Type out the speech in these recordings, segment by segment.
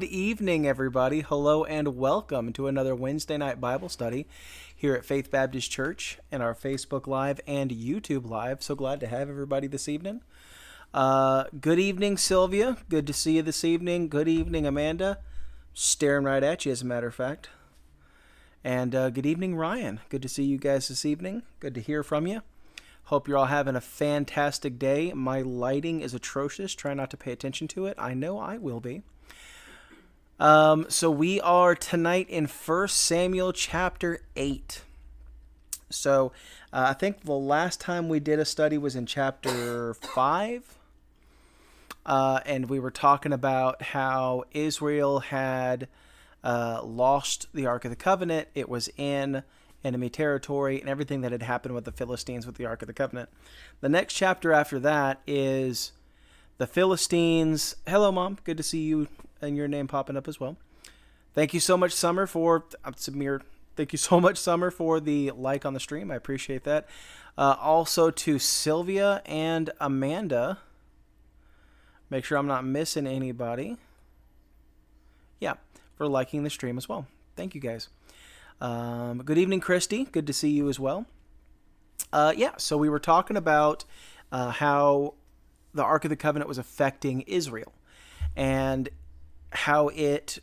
Good evening, everybody. Hello and welcome to another Wednesday night Bible study here at Faith Baptist Church in our Facebook Live and YouTube Live. So glad to have everybody this evening. Good evening, Sylvia. Good to see you this evening. Good evening, Amanda. Staring right at you, as a matter of fact. And good evening, Ryan. Good to see you guys this evening. Good to hear from you. Hope you're all having a fantastic day. My lighting is atrocious. Try not to pay attention to it. I know I will be. So we are tonight in 1 Samuel chapter 8. So I think the last time we did a study was in chapter 5. And we were talking about how Israel had lost the Ark of the Covenant. It was in enemy territory and everything that had happened with the Philistines with the Ark of the Covenant. The next chapter after that is the Philistines. Hello, Mom. Good to see you and your name popping up as well. Thank you so much, Summer, for Samir. Thank you so much, Summer, for the like on the stream. I appreciate that. Also to Sylvia and Amanda. Make sure I'm not missing anybody. Yeah, for liking the stream as well. Thank you, guys. Good evening, Christy. Good to see you as well. So we were talking about how the Ark of the Covenant was affecting Israel and how it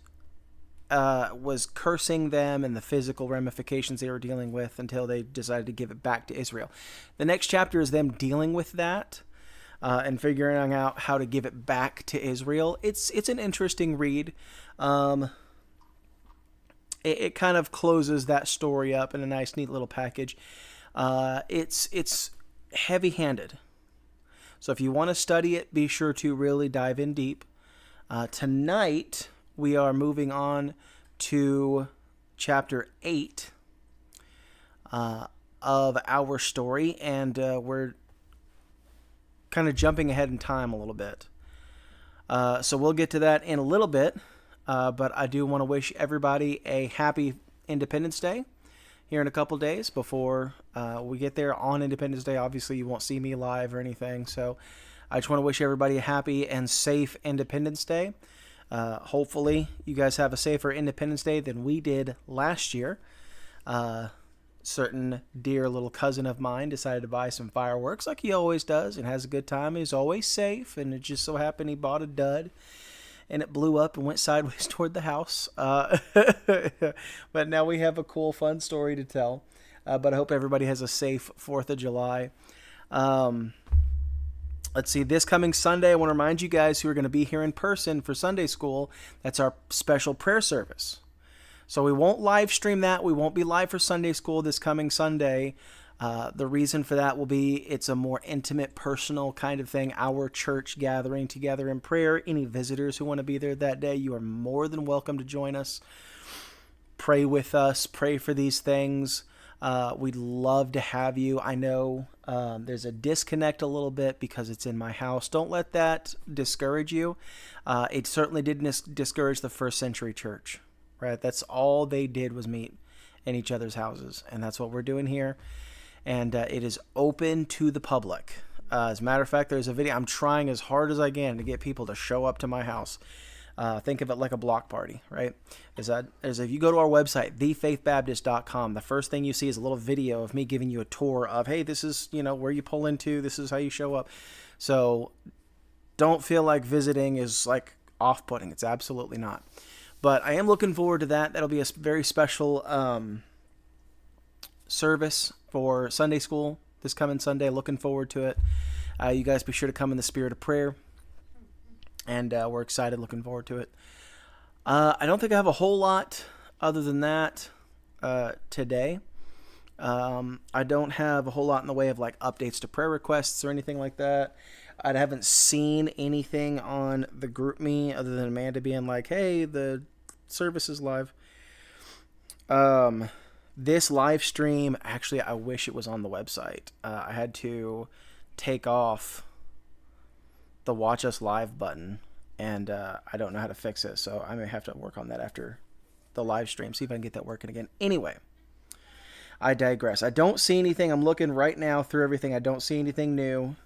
was cursing them and the physical ramifications they were dealing with until they decided to give it back to Israel. The next chapter is them dealing with that and figuring out how to give it back to Israel. It's an interesting read. It kind of closes that story up in a nice, neat little package. It's heavy-handed. So if you want to study it, be sure to really dive in deep. Tonight, we are moving on to chapter 8 of our story, and we're kind of jumping ahead in time a little bit. So we'll get to that in a little bit, but I do want to wish everybody a happy Independence Day here in a couple days before we get there on Independence Day. Obviously, you won't see me live or anything, so I just want to wish everybody a happy and safe Independence Day. Hopefully, you guys have a safer Independence Day than we did last year. Certain dear little cousin of mine decided to buy some fireworks like he always does and has a good time. He's always safe, and it just so happened he bought a dud, and it blew up and went sideways toward the house. But now we have a cool, fun story to tell. But I hope everybody has a safe 4th of July. Let's see, this coming Sunday, I want to remind you guys who are going to be here in person for Sunday school, that's our special prayer service. So we won't live stream that. We won't be live for Sunday school this coming Sunday. The reason for that will be it's a more intimate, personal kind of thing, our church gathering together in prayer. Any visitors who want to be there that day, you are more than welcome to join us. Pray with us. Pray for these things. We'd love to have you. I know there's a disconnect a little bit because it's in my house. Don't let that discourage you. It certainly didn't discourage the first century church, right? That's all they did was meet in each other's houses, and that's what we're doing here. And it is open to the public. As a matter of fact, there's a video. I'm trying as hard as I can to get people to show up to my house. Think of it like a block party, right? Is if you go to our website, thefaithbaptist.com, the first thing you see is a little video of me giving you a tour of, hey, this is, where you pull into, this is how you show up. So don't feel like visiting is like off-putting. It's absolutely not. But I am looking forward to that. That'll be a very special service for Sunday school this coming Sunday. Looking forward to it. You guys be sure to come in the spirit of prayer. And we're excited, looking forward to it. I don't think I have a whole lot other than that today. I don't have a whole lot in the way of like updates to prayer requests or anything like that. I haven't seen anything on the GroupMe other than Amanda being like, hey, the service is live. This live stream, actually, I wish it was on the website. I had to take off the Watch Us Live button, and I don't know how to fix it, so I may have to work on that after the live stream, see if I can get that working again. Anyway, I digress. I don't see anything. I'm looking right now through everything. I don't see anything new.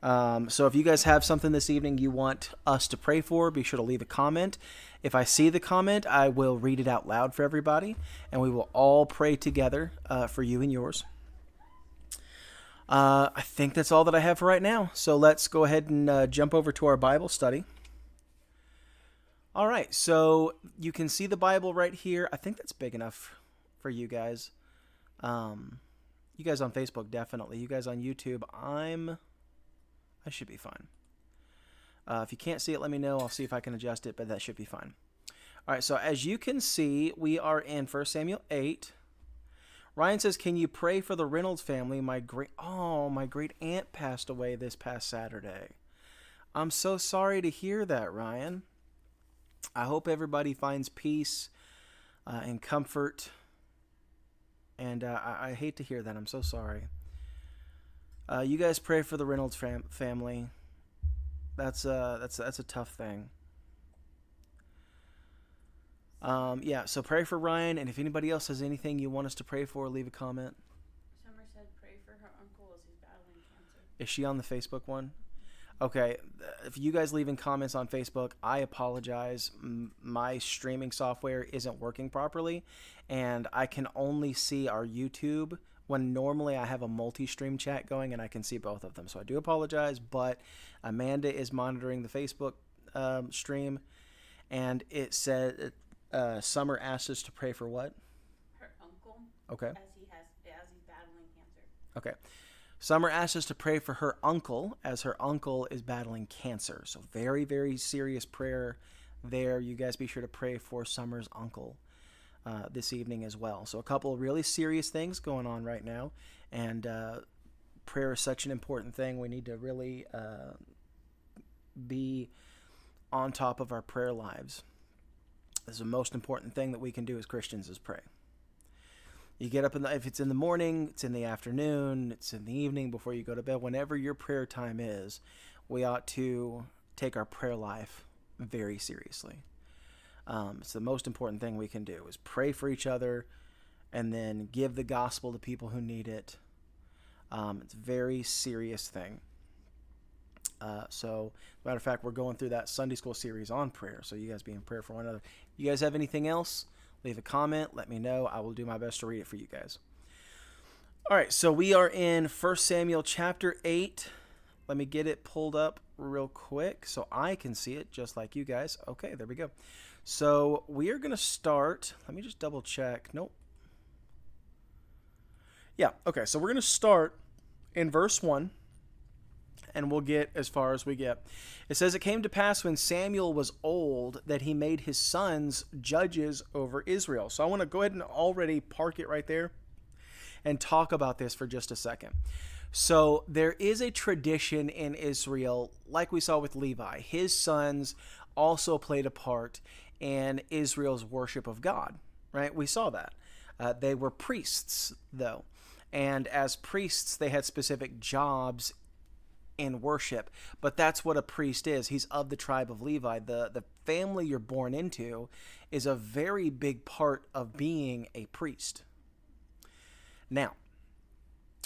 So if you guys have something this evening you want us to pray for, be sure to leave a comment. If I see the comment, I will read it out loud for everybody, and we will all pray together for you and yours. I think that's all that I have for right now. So let's go ahead and jump over to our Bible study. All right, so you can see the Bible right here. I think that's big enough for you guys. You guys on Facebook, definitely. You guys on YouTube, I should be fine. If you can't see it, let me know. I'll see if I can adjust it, but that should be fine. All right, so as you can see, we are in 1 Samuel 8. Ryan says, can you pray for the Reynolds family? My great aunt passed away this past Saturday. I'm so sorry to hear that, Ryan. I hope everybody finds peace and comfort. And I hate to hear that. I'm so sorry. You guys pray for the Reynolds family. That's a tough thing. Yeah, so pray for Ryan, and if anybody else has anything you want us to pray for, leave a comment. Summer said pray for her uncle as he's battling cancer. Is she on the Facebook one? Okay, if you guys leaving comments on Facebook, I apologize. My streaming software isn't working properly, and I can only see our YouTube when normally I have a multi-stream chat going and I can see both of them. So I do apologize, but Amanda is monitoring the Facebook stream, and it said Summer asked us to pray for what? Her uncle. Okay. As he's battling cancer. Okay. Summer asked us to pray for her uncle as her uncle is battling cancer. So very, very serious prayer there. You guys be sure to pray for Summer's uncle this evening as well. So a couple of really serious things going on right now. And prayer is such an important thing. We need to really be on top of our prayer lives. This is the most important thing that we can do as Christians is pray. You get up if it's in the morning, it's in the afternoon, it's in the evening before you go to bed, whenever your prayer time is, we ought to take our prayer life very seriously. It's the most important thing we can do is pray for each other and then give the gospel to people who need it. It's a very serious thing. So, as a matter of fact, we're going through that Sunday school series on prayer. So you guys be in prayer for one another. You guys have anything else? Leave a comment. Let me know. I will do my best to read it for you guys. All right. So we are in 1 Samuel chapter 8. Let me get it pulled up real quick so I can see it just like you guys. Okay, there we go. So we are going to start. Let me just double check. Nope. Yeah. Okay. So we're going to start in verse 1. And we'll get as far as we get. It says, it came to pass when Samuel was old that he made his sons judges over Israel. So I want to go ahead and already park it right there and talk about this for just a second. So there is a tradition in Israel, like we saw with Levi. His sons also played a part in Israel's worship of God, right? We saw that. They were priests, though. And as priests, they had specific jobs in worship, but that's what a priest is. He's of the tribe of Levi. The family you're born into is a very big part of being a priest. Now,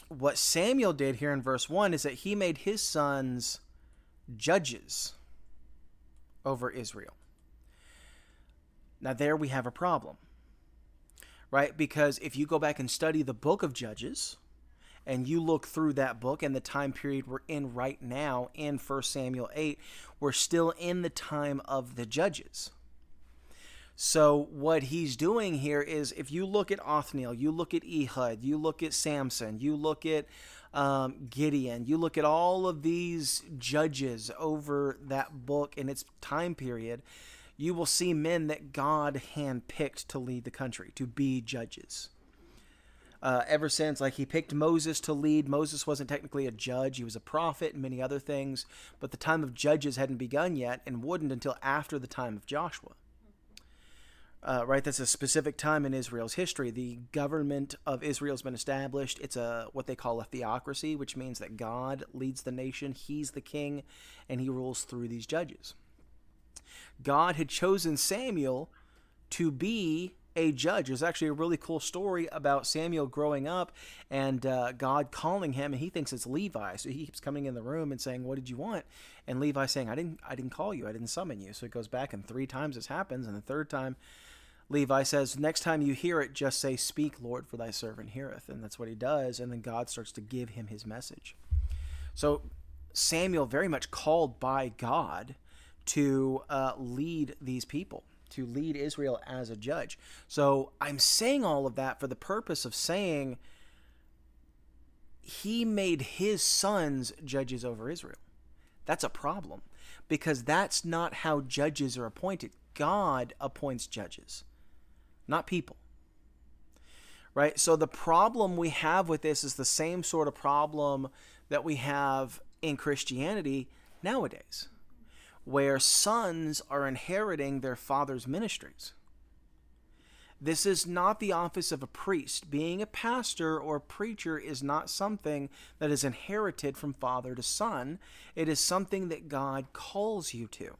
what Samuel did here in verse 1 is that he made his sons judges over Israel. Now there we have a problem, right? Because if you go back and study the book of Judges, and you look through that book and the time period we're in right now in 1 Samuel 8, we're still in the time of the judges. So what he's doing here is, if you look at Othniel, you look at Ehud, you look at Samson, you look at Gideon, you look at all of these judges over that book in its time period, you will see men that God handpicked to lead the country, to be judges. Ever since, like, he picked Moses to lead. Moses wasn't technically a judge. He was a prophet and many other things. But the time of judges hadn't begun yet and wouldn't until after the time of Joshua. Right? That's a specific time in Israel's history. The government of Israel has been established. It's what they call a theocracy, which means that God leads the nation. He's the king, and he rules through these judges. God had chosen Samuel to be a judge. There's actually a really cool story about Samuel growing up and God calling him, and he thinks it's Levi. So he keeps coming in the room and saying, "What did you want?" And Levi saying, "I didn't call you. I didn't summon you." So it goes back, and 3 times this happens, and the 3rd time Levi says, "Next time you hear it, just say, 'Speak, Lord, for thy servant heareth.'" And that's what he does, and then God starts to give him his message. So Samuel very much called by God to lead these people, to lead Israel as a judge. So I'm saying all of that for the purpose of saying he made his sons judges over Israel. That's a problem, because that's not how judges are appointed. God appoints judges, not people. Right? So the problem we have with this is the same sort of problem that we have in Christianity nowadays, where sons are inheriting their father's ministries. This is not the office of a priest. Being a pastor or preacher is not something that is inherited from father to son. It is something that God calls you to.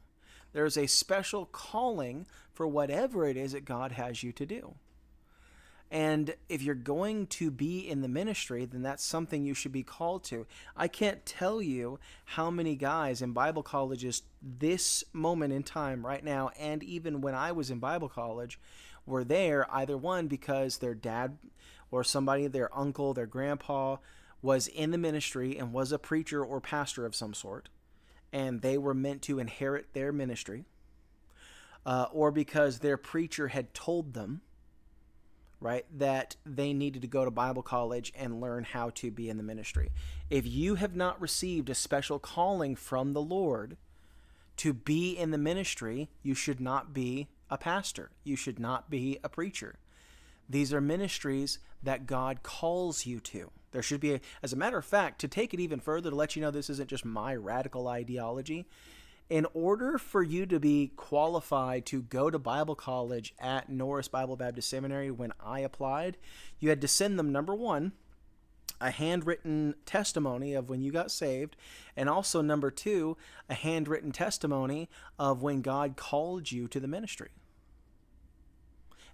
There is a special calling for whatever it is that God has you to do. And if you're going to be in the ministry, then that's something you should be called to. I can't tell you how many guys in Bible colleges this moment in time right now, and even when I was in Bible college, were there either one because their dad or somebody, their uncle, their grandpa was in the ministry and was a preacher or pastor of some sort, and they were meant to inherit their ministry, or because their preacher had told them, right, that they needed to go to Bible college and learn how to be in the ministry. If you have not received a special calling from the Lord to be in the ministry, you should not be a pastor. You should not be a preacher. These are ministries that God calls you to. There should be, as a matter of fact, to take it even further, to let you know this isn't just my radical ideology, in order for you to be qualified to go to Bible college at Norris Bible Baptist Seminary when I applied, you had to send them, number one, a handwritten testimony of when you got saved, and also, number two, a handwritten testimony of when God called you to the ministry.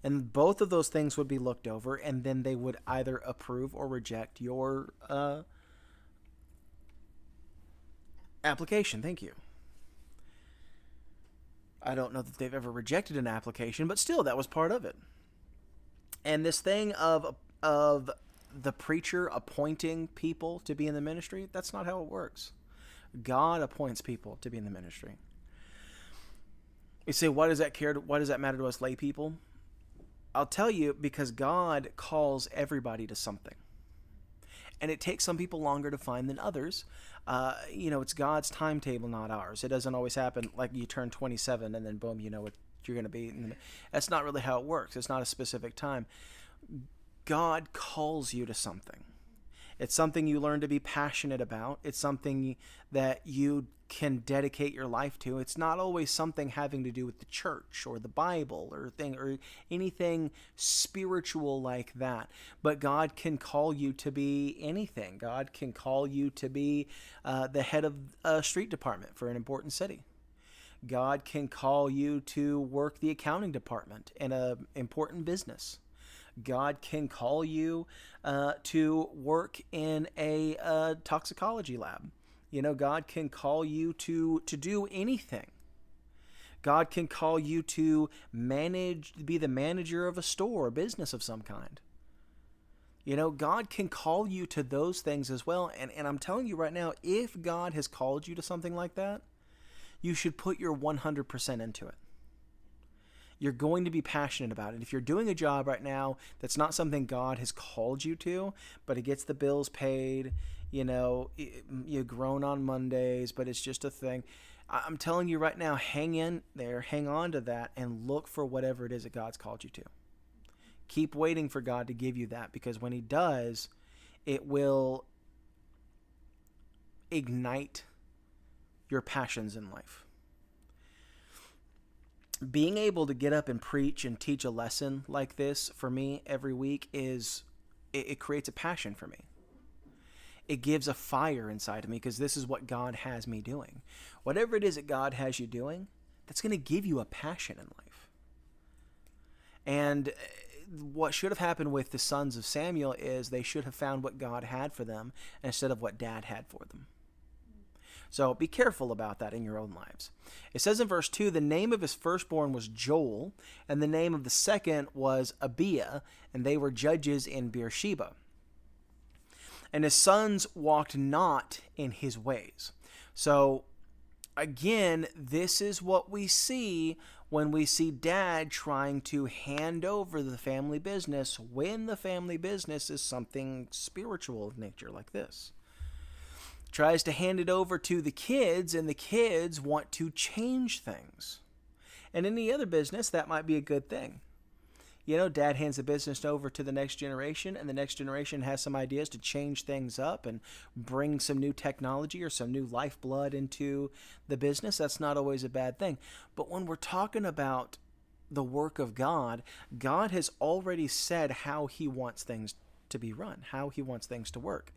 And both of those things would be looked over, and then they would either approve or reject your application. Thank you. I don't know that they've ever rejected an application, but still, that was part of it. And this thing of the preacher appointing people to be in the ministry, that's not how it works. God appoints people to be in the ministry. You say, why does that matter to us lay people? I'll tell you, because God calls everybody to something. And it takes some people longer to find than others. It's God's timetable, not ours. It doesn't always happen like you turn 27 and then boom, you know what you're going to be. That's not really how it works. It's not a specific time. God calls you to something. It's something you learn to be passionate about. It's something that you can dedicate your life to. It's not always something having to do with the church or the Bible or anything spiritual like that. But God can call you to be anything. God can call you to be the head of a street department for an important city. God can call you to work the accounting department in an important business. God can call you to work in a toxicology lab. God can call you to do anything. God can call you to be the manager of a store or business of some kind. God can call you to those things as well. And I'm telling you right now, if God has called you to something like that, you should put your 100% into it. You're going to be passionate about it. If you're doing a job right now that's not something God has called you to, but it gets the bills paid, you groan on Mondays, but it's just a thing. I'm telling you right now, hang in there, hang on to that, and look for whatever it is that God's called you to. Keep waiting for God to give you that, because when He does, it will ignite your passions in life. Being able to get up and preach and teach a lesson like this for me every week it creates a passion for me. It gives a fire inside of me, because this is what God has me doing. Whatever it is that God has you doing, that's going to give you a passion in life. And what should have happened with the sons of Samuel is they should have found what God had for them instead of what dad had for them. So be careful about that in your own lives. It says in verse 2, the name of his firstborn was Joel, and the name of the second was Abiah, and they were judges in Beersheba. And his sons walked not in his ways. So again, this is what we see when we see dad trying to hand over the family business when the family business is something spiritual of nature like this. Tries to hand it over to the kids, and the kids want to change things. And any other business, that might be a good thing. You know, dad hands the business over to the next generation, and the next generation has some ideas to change things up and bring some new technology or some new lifeblood into the business. That's not always a bad thing. But when we're talking about the work of God, God has already said how he wants things to be run, how he wants things to work.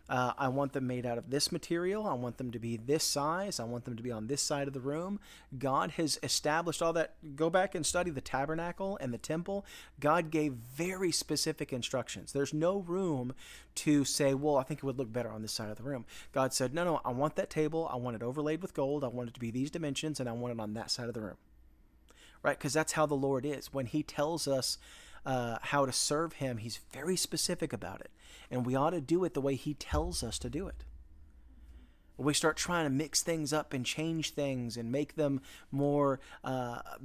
I want them made out of this material. I want them to be this size. I want them to be on this side of the room. God has established all that. Go back and study the tabernacle and the temple. God gave very specific instructions. There's no room to say, well, I think it would look better on this side of the room. God said, no, I want that table. I want it overlaid with gold. I want it to be these dimensions, and I want it on that side of the room. Right? Because that's how the Lord is. When he tells us how to serve him, he's very specific about it. And we ought to do it the way he tells us to do it. When we start trying to mix things up and change things and make them more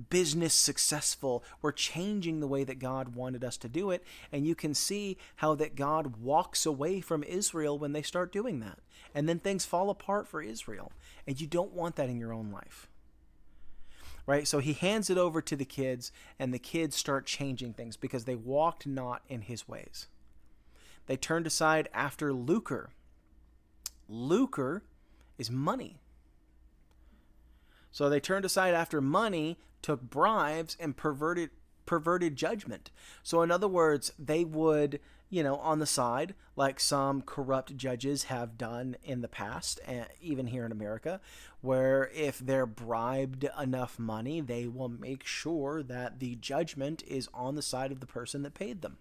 business successful, we're changing the way that God wanted us to do it. And you can see how that God walks away from Israel when they start doing that. And then things fall apart for Israel. And you don't want that in your own life. Right? So he hands it over to the kids, and the kids start changing things because they walked not in his ways. They turned aside after lucre. Lucre is money. So they turned aside after money, took bribes, and perverted judgment. So in other words, they would, on the side, like some corrupt judges have done in the past, even here in America, where if they're bribed enough money, they will make sure that the judgment is on the side of the person that paid them.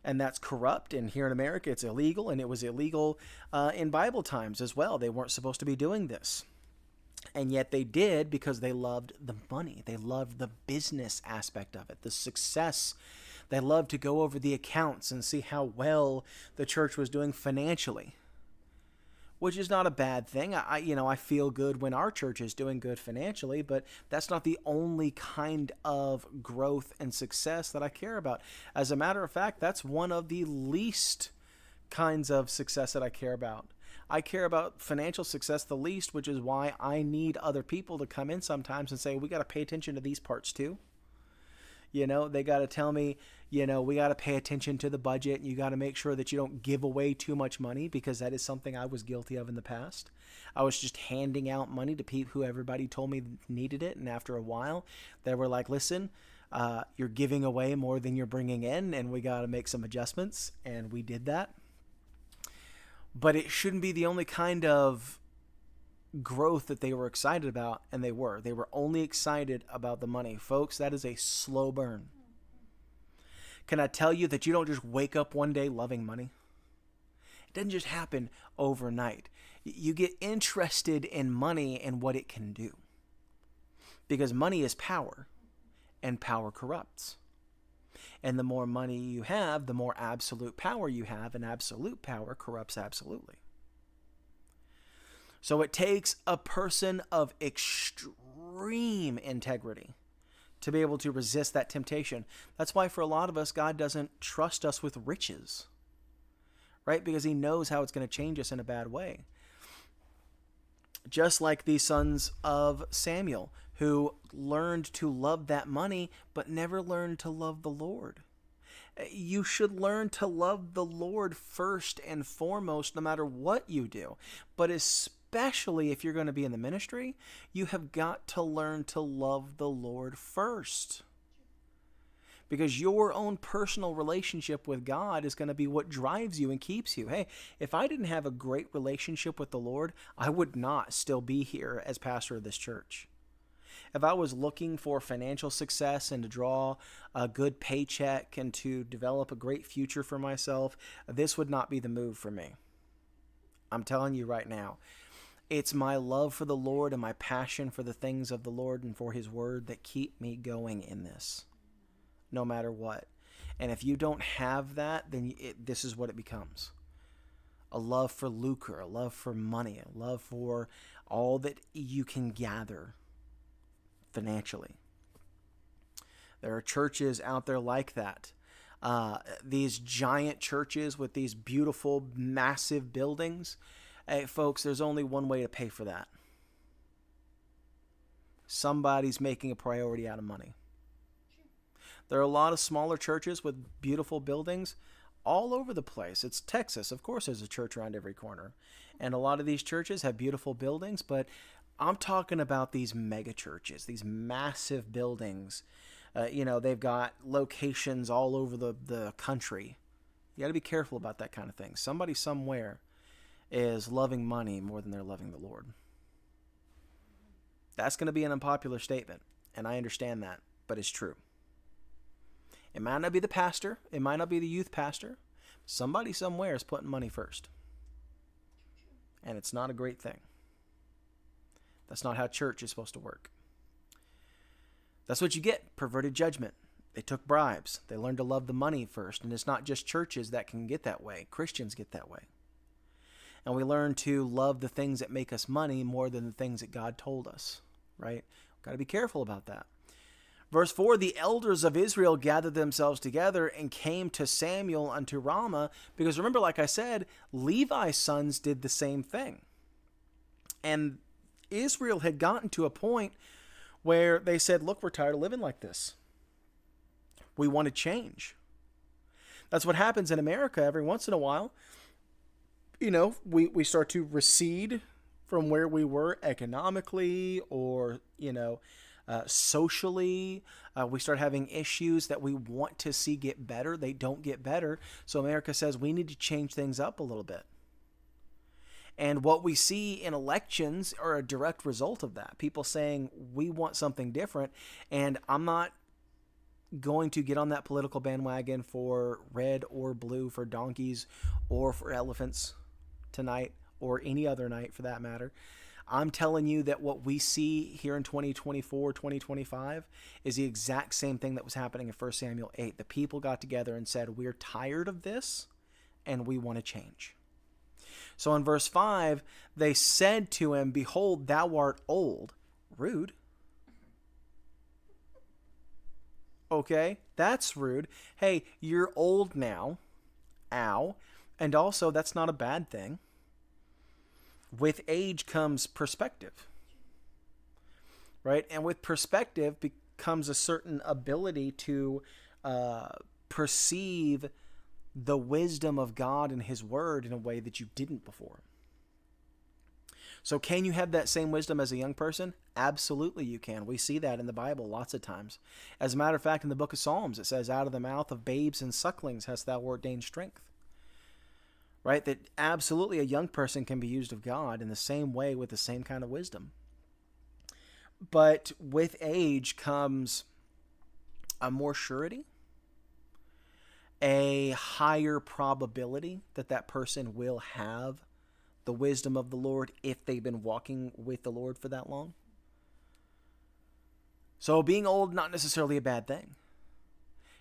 And that's corrupt, and here in America it's illegal, and it was illegal in Bible times as well. They weren't supposed to be doing this. And yet they did because they loved the money. They loved the business aspect of it, the success. They loved to go over the accounts and see how well the church was doing financially, which is not a bad thing. I feel good when our church is doing good financially, but that's not the only kind of growth and success that I care about. As a matter of fact, that's one of the least kinds of success that I care about. I care about financial success the least, which is why I need other people to come in sometimes and say, we got to pay attention to these parts too. They got to tell me, we got to pay attention to the budget, and you got to make sure that you don't give away too much money, because that is something I was guilty of in the past. I was just handing out money to people who everybody told me needed it. And after a while, they were like, listen, you're giving away more than you're bringing in, and we got to make some adjustments. And we did that. But it shouldn't be the only kind of growth that they were excited about, and they were. They were only excited about the money. Folks, that is a slow burn. Can I tell you that you don't just wake up one day loving money? It doesn't just happen overnight. You get interested in money and what it can do. Because money is power, and power corrupts. And the more money you have, the more absolute power you have, and absolute power corrupts absolutely. So it takes a person of extreme integrity to be able to resist that temptation. That's why for a lot of us, God doesn't trust us with riches, right? Because he knows how it's going to change us in a bad way. Just like the sons of Samuel, who learned to love that money, but never learned to love the Lord. You should learn to love the Lord first and foremost, no matter what you do. But especially if you're going to be in the ministry, you have got to learn to love the Lord first. Because your own personal relationship with God is going to be what drives you and keeps you. Hey, if I didn't have a great relationship with the Lord, I would not still be here as pastor of this church. if I was looking for financial success and to draw a good paycheck and to develop a great future for myself, this would not be the move for me. I'm telling you right now. It's my love for the Lord and my passion for the things of the Lord and for his word that keep me going in this, no matter what. And if you don't have that, then this is what it becomes. A love for lucre, a love for money, a love for all that you can gather financially. There are churches out there like that. These giant churches with these beautiful, massive buildings. Hey, folks, there's only one way to pay for that. Somebody's making a priority out of money. There are a lot of smaller churches with beautiful buildings all over the place. It's Texas. Of course, there's a church around every corner. And a lot of these churches have beautiful buildings, but I'm talking about these mega churches, these massive buildings. They've got locations all over the country. You got to be careful about that kind of thing. Somebody somewhere is loving money more than they're loving the Lord. That's going to be an unpopular statement, and I understand that, but it's true. It might not be the pastor. It might not be the youth pastor. Somebody somewhere is putting money first. And it's not a great thing. That's not how church is supposed to work. That's what you get, perverted judgment. They took bribes. They learned to love the money first. And it's not just churches that can get that way. Christians get that way. And we learn to love the things that make us money more than the things that God told us, right? Got to be careful about that. Verse 4, the elders of Israel gathered themselves together and came to Samuel unto Ramah. Because remember, like I said, Levi's sons did the same thing. And Israel had gotten to a point where they said, look, we're tired of living like this. We want to change. That's what happens in America every once in a while. We start to recede from where we were economically or, socially. We start having issues that we want to see get better. They don't get better. So America says we need to change things up a little bit. And what we see in elections are a direct result of that. People saying we want something different. And I'm not going to get on that political bandwagon for red or blue, for donkeys or for elephants tonight or any other night for that matter. I'm telling you that what we see here in 2024, 2025 is the exact same thing that was happening in 1 Samuel 8. The people got together and said, we're tired of this and we want to change. So in verse 5, they said to him, behold, thou art old. Rude. Okay, that's rude. Hey, you're old now. Ow. And also, that's not a bad thing. With age comes perspective, right? And with perspective comes a certain ability to perceive the wisdom of God and his word in a way that you didn't before. So can you have that same wisdom as a young person? Absolutely you can. We see that in the Bible lots of times. As a matter of fact, in the book of Psalms, it says, out of the mouth of babes and sucklings hast thou ordained strength. Right? That absolutely a young person can be used of God in the same way with the same kind of wisdom. But with age comes a more surety, a higher probability that that person will have the wisdom of the Lord if they've been walking with the Lord for that long. So being old, not necessarily a bad thing.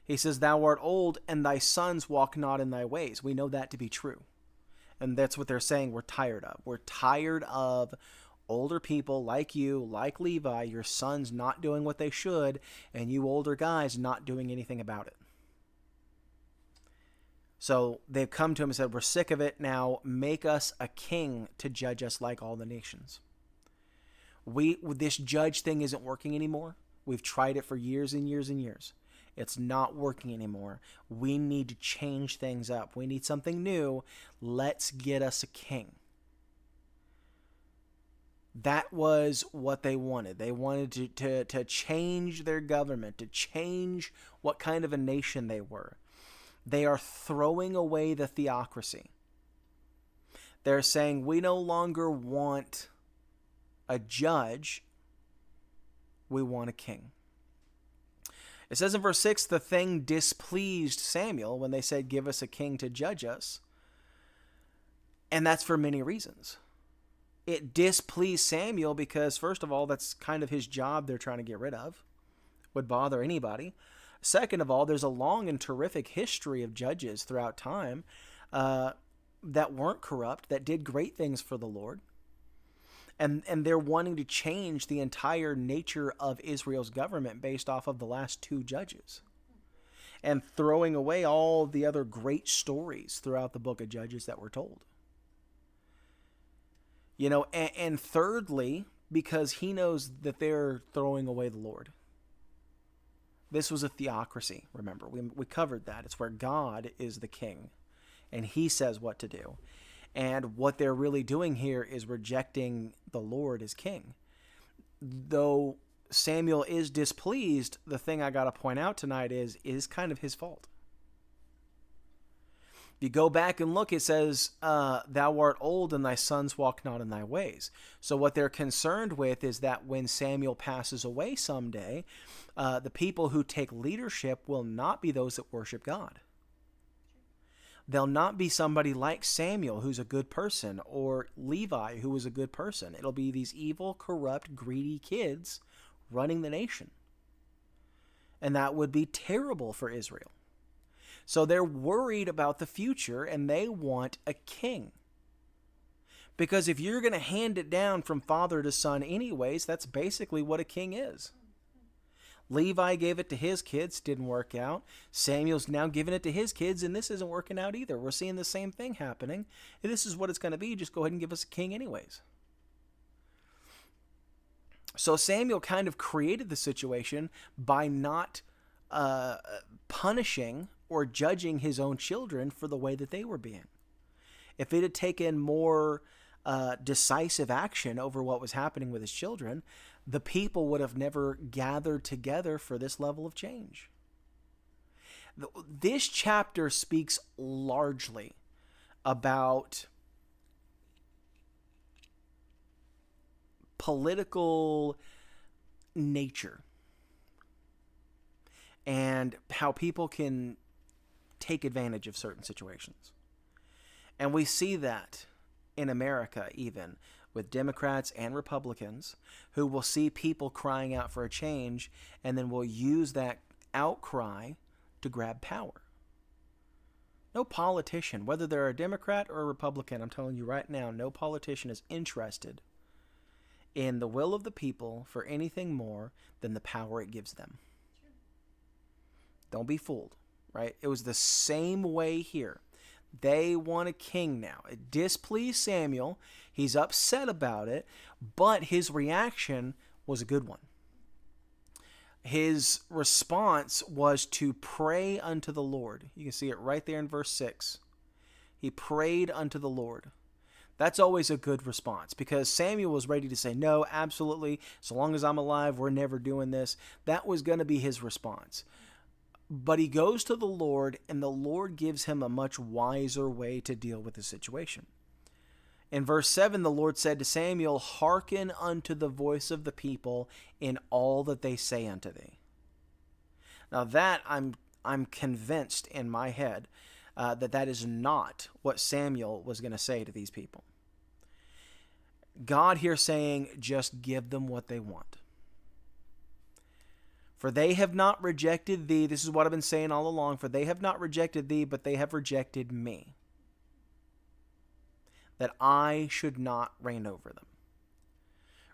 He says, thou art old, and thy sons walk not in thy ways. We know that to be true. And that's what they're saying we're tired of. We're tired of older people like you, like Levi, your sons not doing what they should, and you older guys not doing anything about it. So they've come to him and said, we're sick of it. Now make us a king to judge us like all the nations. This judge thing isn't working anymore. We've tried it for years and years and years. It's not working anymore. We need to change things up. We need something new. Let's get us a king. That was what they wanted. They wanted to change their government, to change what kind of a nation they were. They are throwing away the theocracy. They're saying we no longer want a judge We want a king. It says in verse 6, the thing displeased Samuel when they said, give us a king to judge us. And that's for many reasons. It displeased Samuel because, first of all, that's kind of his job they're trying to get rid of. Would bother anybody. Second of all, there's a long and terrific history of judges throughout time that weren't corrupt, that did great things for the Lord. And they're wanting to change the entire nature of Israel's government based off of the last two judges. And throwing away all the other great stories throughout the book of Judges that were told. You know, and thirdly, because he knows that they're throwing away the Lord. This was a theocracy, remember. We covered that. It's where God is the king, and he says what to do. And what they're really doing here is rejecting the Lord as king. Though Samuel is displeased, the thing I got to point out tonight is kind of his fault. If you go back and look, it says, thou art old and thy sons walk not in thy ways. So what they're concerned with is that when Samuel passes away someday, the people who take leadership will not be those that worship God. They'll not be somebody like Samuel, who's a good person, or Levi, who was a good person. It'll be these evil, corrupt, greedy kids running the nation. And that would be terrible for Israel. So they're worried about the future, and they want a king. Because if you're going to hand it down from father to son anyways, that's basically what a king is. Levi gave it to his kids, didn't work out. Samuel's now giving it to his kids, and this isn't working out either. We're seeing the same thing happening. And this is what it's going to be. Just go ahead and give us a king anyways. So Samuel kind of created the situation by not punishing or judging his own children for the way that they were being. If it had taken more decisive action over what was happening with his children, the people would have never gathered together for this level of change. This chapter speaks largely about political nature and how people can take advantage of certain situations. And we see that in America even, with Democrats and Republicans who will see people crying out for a change and then will use that outcry to grab power. No politician, whether they're a Democrat or a Republican, I'm telling you right now, no politician is interested in the will of the people for anything more than the power it gives them. Don't be fooled, right? It was the same way here. They want a king now. It displeased Samuel. He's upset about it, but his reaction was a good one. His response was to pray unto the Lord. You can see it right there in verse 6. He prayed unto the Lord. That's always a good response because Samuel was ready to say, no, absolutely, so long as I'm alive, we're never doing this. That was going to be his response. But he goes to the Lord, and the Lord gives him a much wiser way to deal with the situation. In verse 7, the Lord said to Samuel, hearken unto the voice of the people in all that they say unto thee. Now that I'm convinced in my head that is not what Samuel was going to say to these people. God here saying, just give them what they want. For they have not rejected thee. This is what I've been saying all along. For they have not rejected thee, but they have rejected me. That I should not reign over them.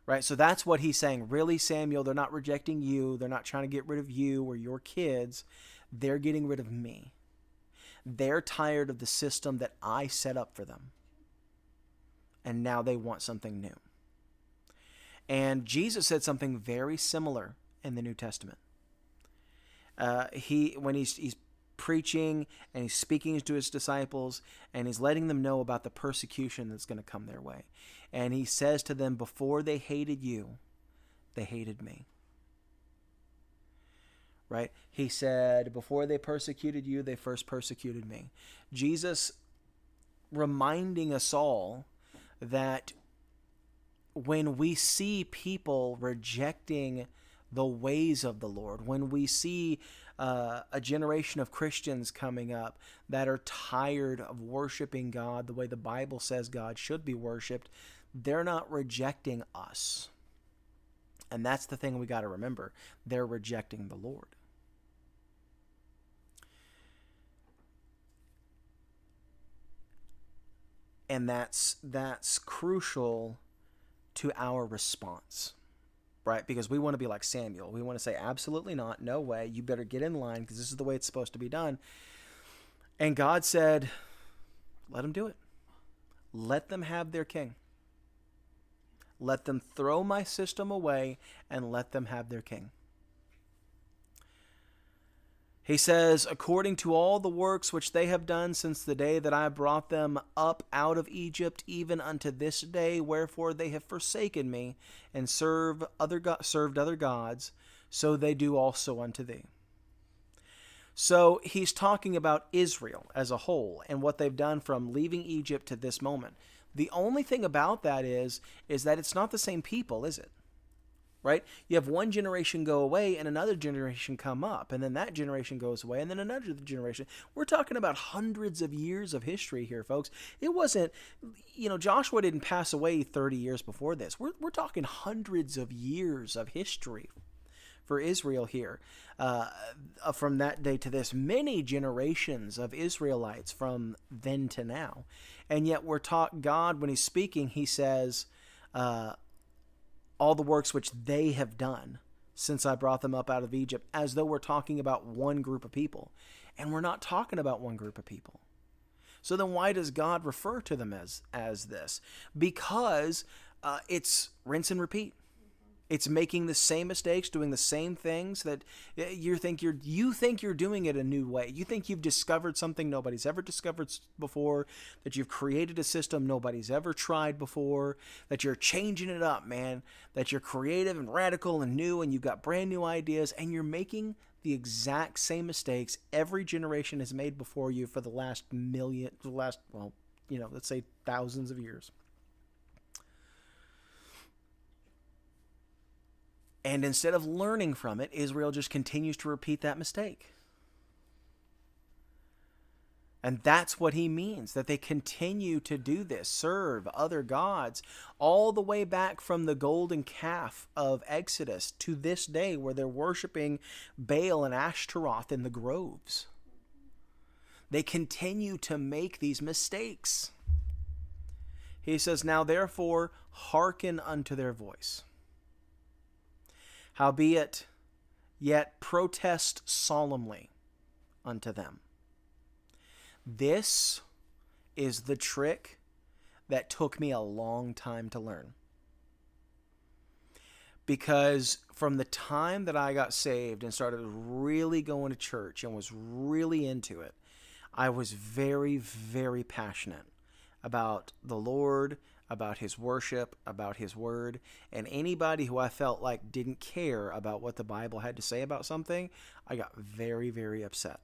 Right? So that's what he's saying. Really, Samuel, they're not rejecting you. They're not trying to get rid of you or your kids. They're getting rid of me. They're tired of the system that I set up for them. And now they want something new. And Jesus said something very similar in the New Testament. When he's preaching and he's speaking to his disciples and he's letting them know about the persecution that's going to come their way. And he says to them, before they hated you, they hated me. Right? He said, before they persecuted you, they first persecuted me. Jesus reminding us all that when we see people rejecting the ways of the Lord, when we see a generation of Christians coming up that are tired of worshiping God the way the Bible says God should be worshiped, they're not rejecting us. And that's the thing we got to remember. They're rejecting the Lord. And that's crucial to our response, right? Because we want to be like Samuel. We want to say, absolutely not, no way, you better get in line because this is the way it's supposed to be done. And God said, let them do it. Let them have their king. Let them throw my system away and let them have their king. He says, according to all the works which they have done since the day that I brought them up out of Egypt, even unto this day, wherefore they have forsaken me and served other gods, so they do also unto thee. So he's talking about Israel as a whole and what they've done from leaving Egypt to this moment. The only thing about that is that it's not the same people, is it? Right? You have one generation go away and another generation come up, and then that generation goes away and then another generation. We're talking about hundreds of years of history here, folks. It wasn't, Joshua didn't pass away 30 years before this. We're talking hundreds of years of history for Israel here. From that day to this, many generations of Israelites from then to now. And yet we're taught God, when he's speaking, he says, all the works which they have done since I brought them up out of Egypt, as though we're talking about one group of people. And we're not talking about one group of people. So then why does God refer to them as this? Because it's rinse and repeat. It's making the same mistakes, doing the same things that you think you're doing it a new way. You think you've discovered something nobody's ever discovered before, that you've created a system nobody's ever tried before, that you're changing it up, man, that you're creative and radical and new and you've got brand new ideas, and you're making the exact same mistakes every generation has made before you for the last let's say thousands of years. And instead of learning from it, Israel just continues to repeat that mistake. And that's what he means, that they continue to do this, serve other gods, all the way back from the golden calf of Exodus to this day, where they're worshiping Baal and Ashtaroth in the groves. They continue to make these mistakes. He says, now therefore hearken unto their voice. Howbeit, yet protest solemnly unto them. This is the trick that took me a long time to learn. Because from the time that I got saved and started really going to church and was really into it, I was very, very passionate about the Lord, about his worship, about his word, and anybody who I felt like didn't care about what the Bible had to say about something, I got very, very upset,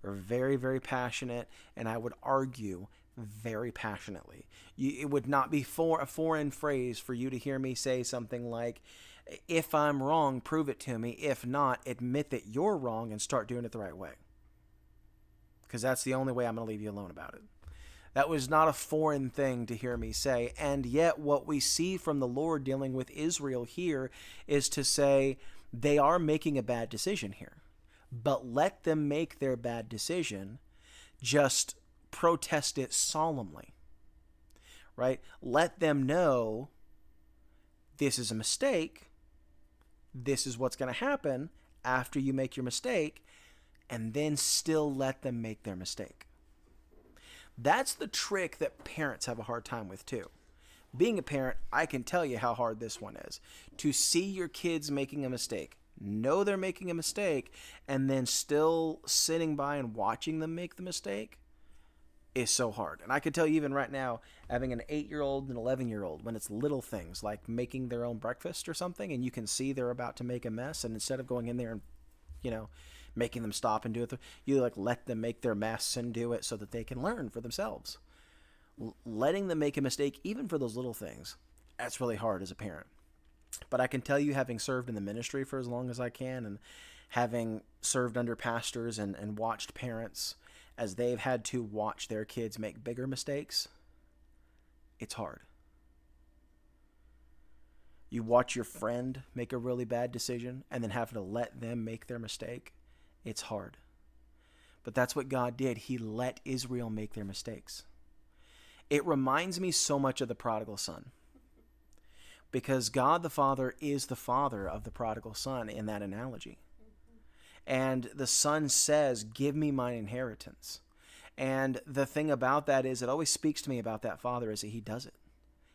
or very, very passionate, and I would argue very passionately. It would not be a foreign phrase for you to hear me say something like, if I'm wrong, prove it to me. If not, admit that you're wrong and start doing it the right way. Because that's the only way I'm going to leave you alone about it. That was not a foreign thing to hear me say. And yet what we see from the Lord dealing with Israel here is to say they are making a bad decision here. But let them make their bad decision. Just protest it solemnly. Right? Let them know this is a mistake. This is what's going to happen after you make your mistake. And then still let them make their mistake. That's the trick that parents have a hard time with too. Being a parent, I can tell you how hard this one is. To see your kids making a mistake, know they're making a mistake, and then still sitting by and watching them make the mistake is so hard. And I can tell you even right now, having an 8-year-old and an 11-year-old, when it's little things like making their own breakfast or something, and you can see they're about to make a mess, and instead of going in there and, making them stop and do it, you let them make their mess and do it so that they can learn for themselves. Letting them make a mistake, even for those little things, that's really hard as a parent. But I can tell you, having served in the ministry for as long as I can, and having served under pastors and watched parents as they've had to watch their kids make bigger mistakes, it's hard. You watch your friend make a really bad decision and then have to let them make their mistake. It's hard. But that's what God did. He let Israel make their mistakes. It reminds me so much of the prodigal son, because God the Father is the father of the prodigal son in that analogy. And the son says, give me my inheritance. And the thing about that is, it always speaks to me about that father is that he does it.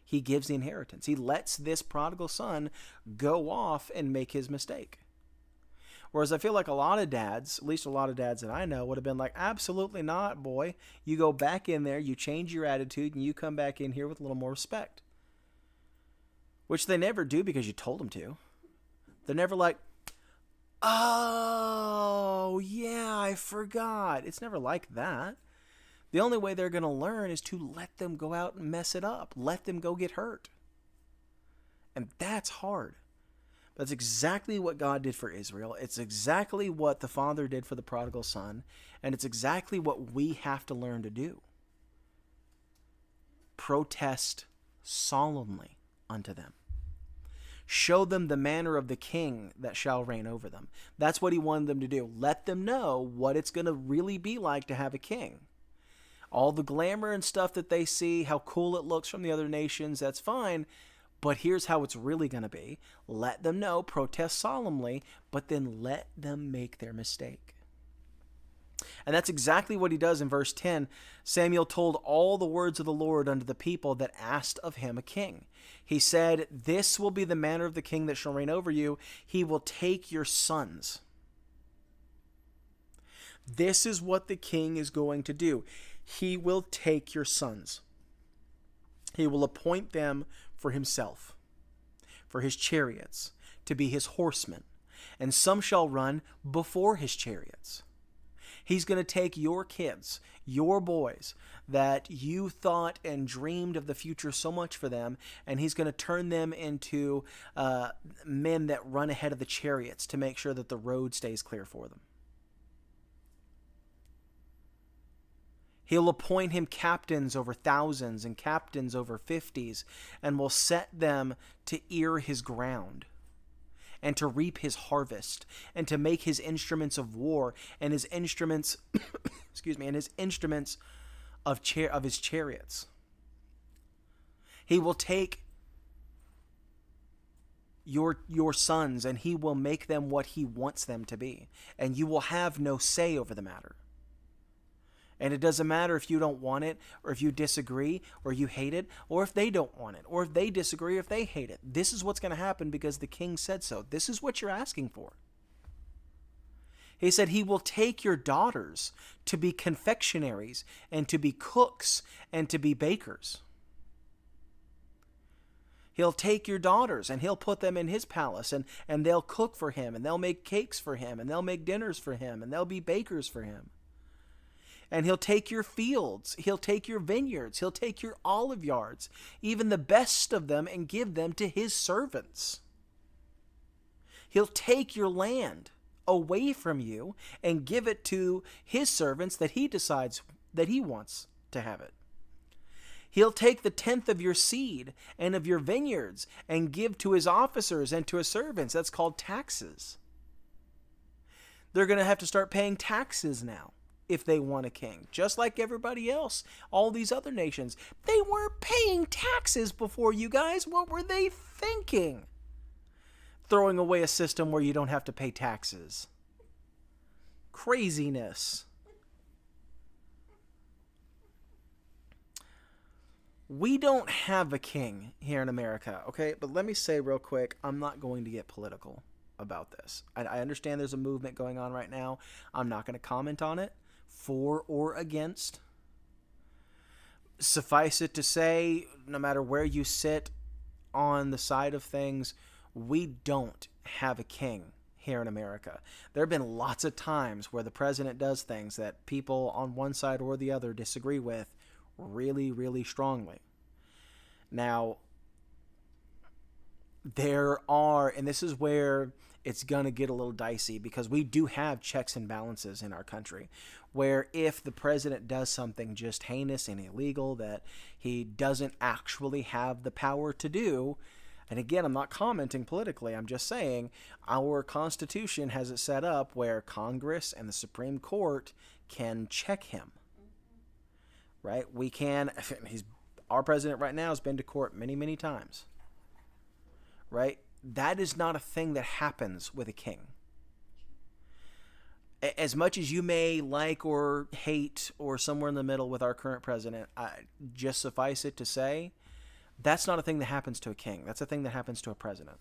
He gives the inheritance. He lets this prodigal son go off and make his mistake. Whereas I feel like a lot of dads, at least a lot of dads that I know, would have been like, absolutely not, boy. You go back in there, you change your attitude, and you come back in here with a little more respect. Which they never do because you told them to. They're never like, oh, yeah, I forgot. It's never like that. The only way they're going to learn is to let them go out and mess it up. Let them go get hurt. And that's hard. That's exactly what God did for Israel. It's exactly what the Father did for the prodigal son. And it's exactly what we have to learn to do. Protest solemnly unto them. Show them the manner of the king that shall reign over them. That's what he wanted them to do. Let them know what it's going to really be like to have a king. All the glamour and stuff that they see, how cool it looks from the other nations, that's fine. But here's how it's really going to be. Let them know, protest solemnly, but then let them make their mistake. And that's exactly what he does in verse 10. Samuel told all the words of the Lord unto the people that asked of him a king. He said, this will be the manner of the king that shall reign over you. He will take your sons. This is what the king is going to do. He will take your sons. He will appoint them for himself, for his chariots, to be his horsemen, and some shall run before his chariots. He's going to take your kids, your boys, that you thought and dreamed of the future so much for them, and he's going to turn them into men that run ahead of the chariots to make sure that the road stays clear for them. He'll appoint him captains over thousands and captains over 50s, and will set them to ear his ground, and to reap his harvest, and to make his instruments of war, and his instruments, and his instruments of his chariots. He will take your sons, and he will make them what he wants them to be, and you will have no say over the matter. And it doesn't matter if you don't want it, or if you disagree, or you hate it, or if they don't want it, or if they disagree, or if they hate it. This is what's going to happen because the king said so. This is what you're asking for. He said he will take your daughters to be confectionaries, and to be cooks, and to be bakers. He'll take your daughters and he'll put them in his palace, and they'll cook for him, and they'll make cakes for him, and they'll make dinners for him, and they'll be bakers for him. And he'll take your fields, he'll take your vineyards, he'll take your olive yards, even the best of them, and give them to his servants. He'll take your land away from you and give it to his servants that he decides that he wants to have it. He'll take the 10th of your seed and of your vineyards and give to his officers and to his servants. That's called taxes. They're going to have to start paying taxes now if they want a king, just like everybody else, all these other nations. They weren't paying taxes before, you guys. What were they thinking? Throwing away a system where you don't have to pay taxes. Craziness. We don't have a king here in America, okay? But let me say real quick, I'm not going to get political about this. I understand there's a movement going on right now. I'm not going to comment on it, for or against. Suffice it to say, no matter where you sit on the side of things, we don't have a king here in America. There have been lots of times where the president does things that people on one side or the other disagree with really, really strongly. Now, there are, and this is where it's going to get a little dicey, because we do have checks and balances in our country where if the president does something just heinous and illegal that he doesn't actually have the power to do, and again, I'm not commenting politically, I'm just saying our Constitution has it set up where Congress and the Supreme Court can check him. Right? We can, our president right now has been to court many, many times. Right? That is not a thing that happens with a king. As much as you may like or hate or somewhere in the middle with our current president, just suffice it to say, that's not a thing that happens to a king. That's a thing that happens to a president.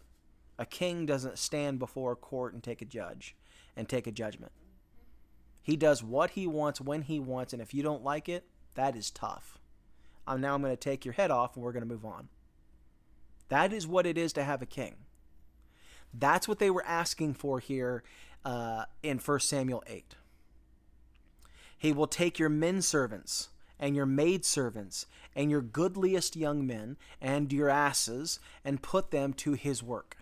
A king doesn't stand before a court and take a judgment. He does what he wants when he wants, and if you don't like it, that is tough. Now I'm going to take your head off and we're going to move on. That is what it is to have a king. That's what they were asking for here in 1 Samuel 8. He will take your men servants and your maid servants and your goodliest young men and your asses and put them to his work.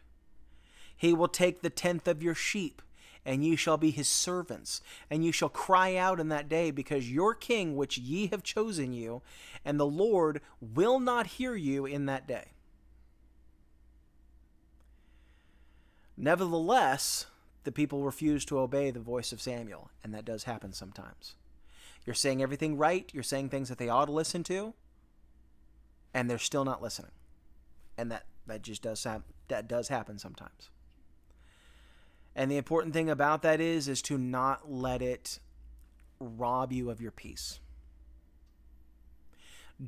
He will take the tenth of your sheep, and ye shall be his servants, and ye shall cry out in that day, because your king which ye have chosen you, and the Lord will not hear you in that day. Nevertheless, the people refuse to obey the voice of Samuel, and that does happen sometimes. You're saying everything right, you're saying things that they ought to listen to, and they're still not listening. And that just does happen sometimes. And the important thing about that is to not let it rob you of your peace.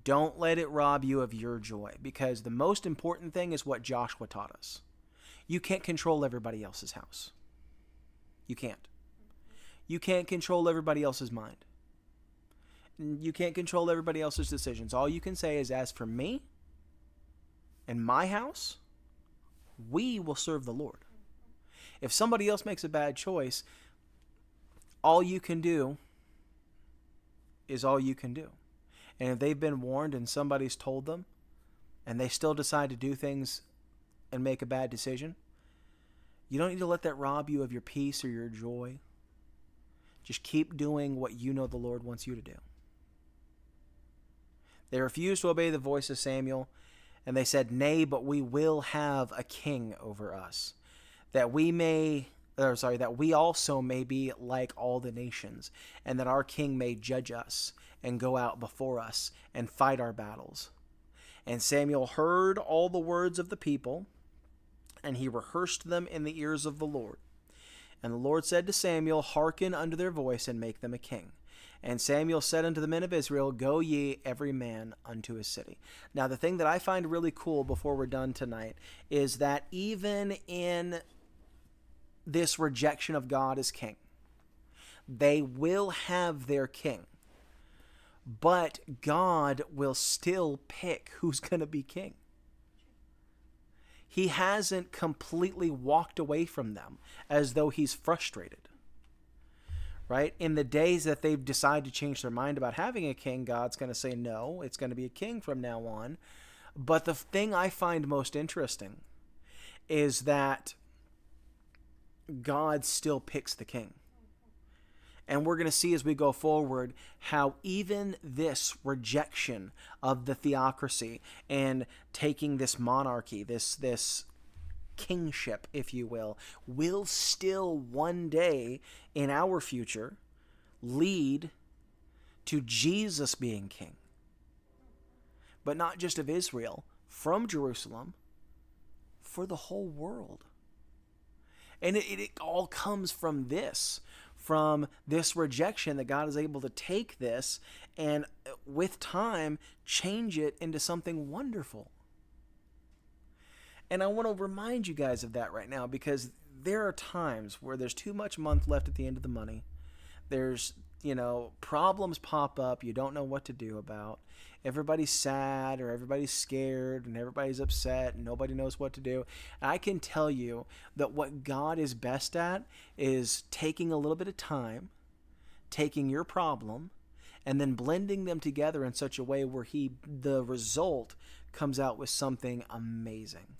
Don't let it rob you of your joy, because the most important thing is what Joshua taught us. You can't control everybody else's house. You can't. You can't control everybody else's mind. You can't control everybody else's decisions. All you can say is, as for me and my house, we will serve the Lord. If somebody else makes a bad choice, all you can do is all you can do. And if they've been warned and somebody's told them, and they still decide to do things and make a bad decision, you don't need to let that rob you of your peace or your joy. Just keep doing what you know the Lord wants you to do. They refused to obey the voice of Samuel, and they said, "Nay, but we will have a king over us, that we also may be like all the nations, and that our king may judge us and go out before us and fight our battles." And Samuel heard all the words of the people, and he rehearsed them in the ears of the Lord. And the Lord said to Samuel, "Hearken unto their voice, and make them a king." And Samuel said unto the men of Israel, "Go ye every man unto his city." Now, the thing that I find really cool before we're done tonight is that even in this rejection of God as king, they will have their king. But God will still pick who's going to be king. He hasn't completely walked away from them as though he's frustrated. Right? In the days that they've decided to change their mind about having a king, God's going to say, no, it's going to be a king from now on. But the thing I find most interesting is that God still picks the king. And we're going to see as we go forward how even this rejection of the theocracy and taking this monarchy, this kingship, if you will still one day in our future lead to Jesus being king. But not just of Israel, from Jerusalem, for the whole world. And it all comes from this rejection, that God is able to take this and with time change it into something wonderful. And I want to remind you guys of that right now, because there are times where there's too much month left at the end of the money. There's, problems pop up you don't know what to do about. Everybody's sad, or everybody's scared, and everybody's upset, and nobody knows what to do. And I can tell you that what God is best at is taking a little bit of time, taking your problem, and then blending them together in such a way where the result comes out with something amazing.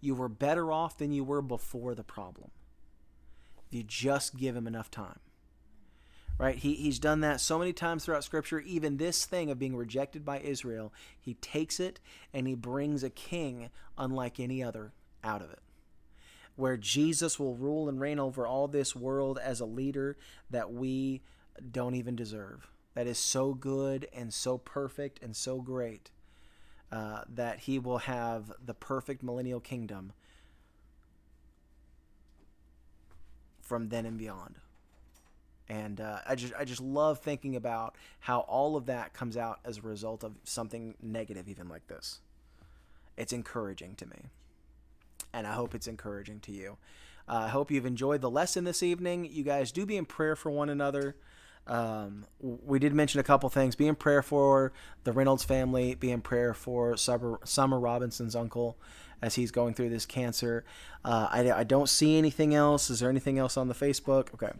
you were better off than you were before the problem. If you just give him enough time. Right? He's done that so many times throughout Scripture. Even this thing of being rejected by Israel, he takes it and he brings a king unlike any other out of it. Where Jesus will rule and reign over all this world as a leader that we don't even deserve. That is so good and so perfect and so great that he will have the perfect millennial kingdom from then and beyond. And I just love thinking about how all of that comes out as a result of something negative, even like this. It's encouraging to me. And I hope it's encouraging to you. I hope you've enjoyed the lesson this evening. You guys do be in prayer for one another. We did mention a couple things. Be in prayer for the Reynolds family. Be in prayer for Summer Robinson's uncle as he's going through this cancer. I don't see anything else. Is there anything else on the Facebook? Okay.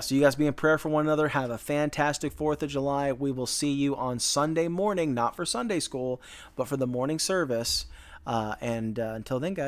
So you guys be in prayer for one another. Have a fantastic 4th of July. We will see you on Sunday morning, not for Sunday school, but for the morning service. And until then, guys.